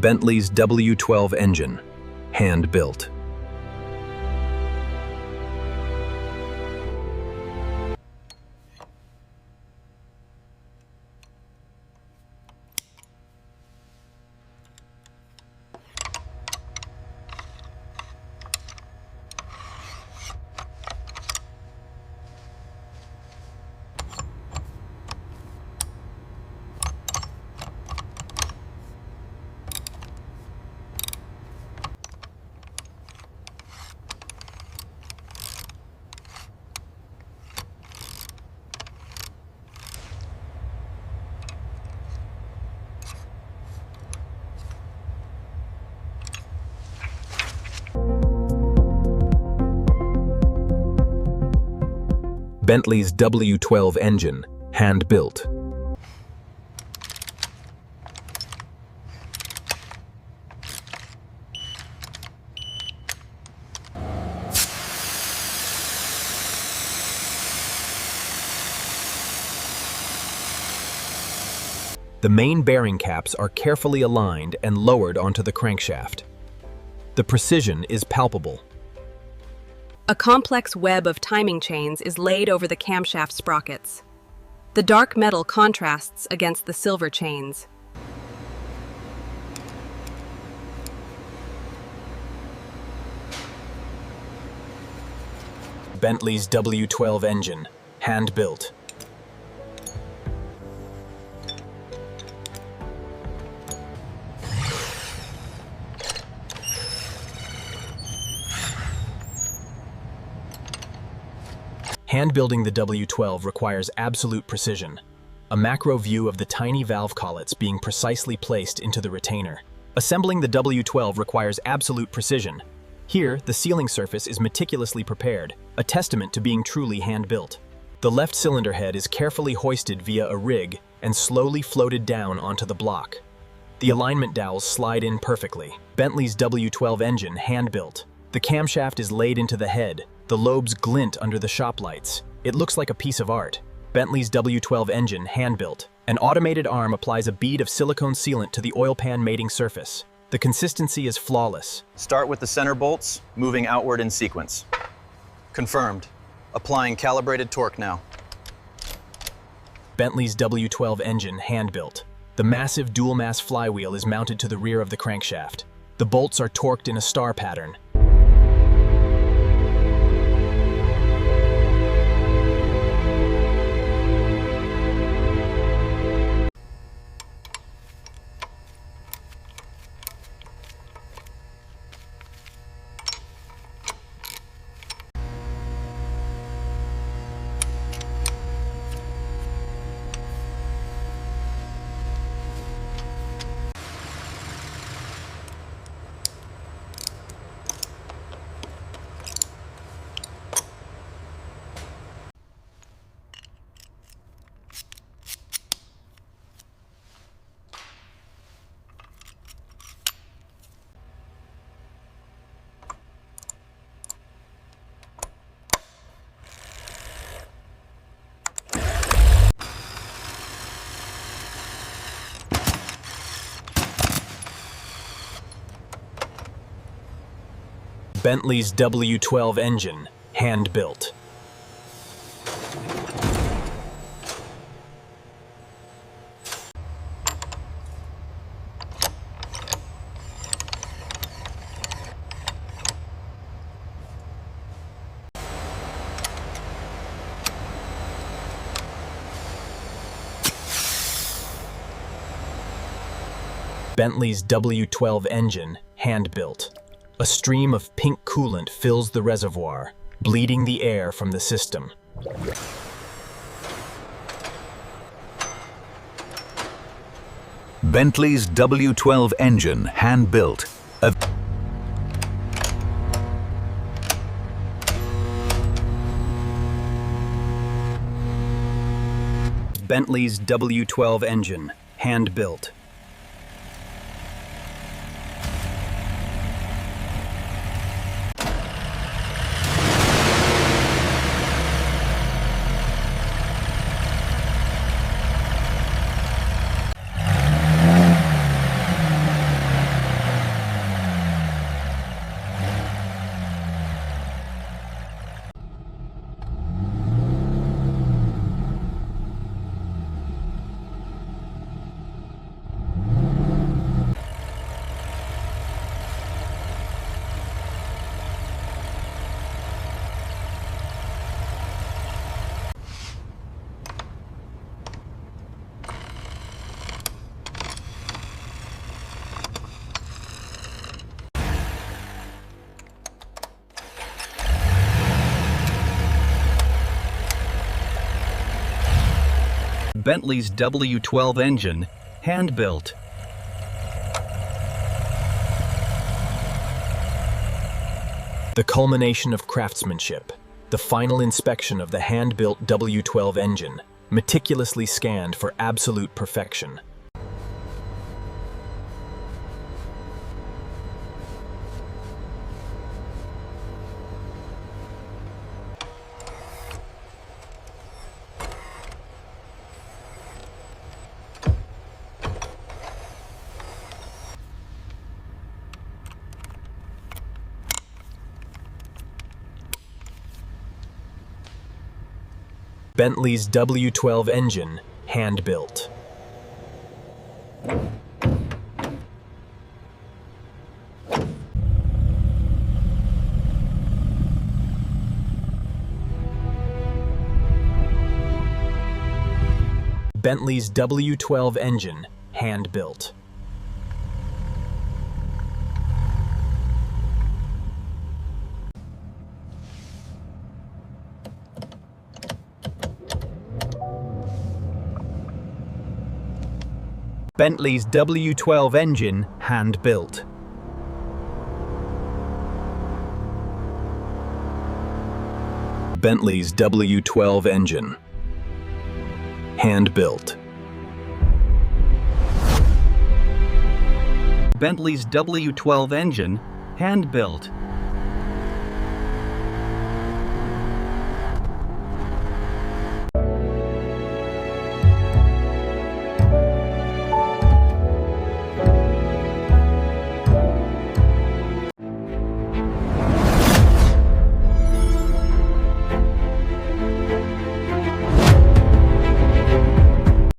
Bentley's W12 engine, hand-built. Bentley's W12 engine, hand-built. The main bearing caps are carefully aligned and lowered onto the crankshaft. The precision is palpable. A complex web of timing chains is laid over the camshaft sprockets. The dark metal contrasts against the silver chains. Bentley's W12 engine, hand-built. Hand-building the W12 requires absolute precision. A macro view of the tiny valve collets being precisely placed into the retainer. Assembling the W12 requires absolute precision. Here, the sealing surface is meticulously prepared, a testament to being truly hand-built. The left cylinder head is carefully hoisted via a rig and slowly floated down onto the block. The alignment dowels slide in perfectly. Bentley's W12 engine, hand-built. The camshaft is laid into the head. The lobes glint under the shop lights. It looks like a piece of art. Bentley's W12 engine, hand-built. An automated arm applies a bead of silicone sealant to the oil pan mating surface. The consistency is flawless. Start with the center bolts, moving outward in sequence. Confirmed. Applying calibrated torque now. Bentley's W12 engine, hand-built. The massive dual-mass flywheel is mounted to the rear of the crankshaft. The bolts are torqued in a star pattern. Bentley's W12 engine, hand-built. Bentley's W12 engine, hand-built. A stream of pink coolant fills the reservoir, bleeding the air from the system. Bentley's W12 engine, hand-built. Bentley's W12 engine, hand-built. Bentley's W12 engine, hand-built. The culmination of craftsmanship, the final inspection of the hand-built W12 engine, meticulously scanned for absolute perfection. Bentley's W12 engine, hand-built. Bentley's W12 engine, hand-built. Bentley's W12 engine, hand-built. Bentley's W12 engine, hand-built. Bentley's W12 engine, hand-built.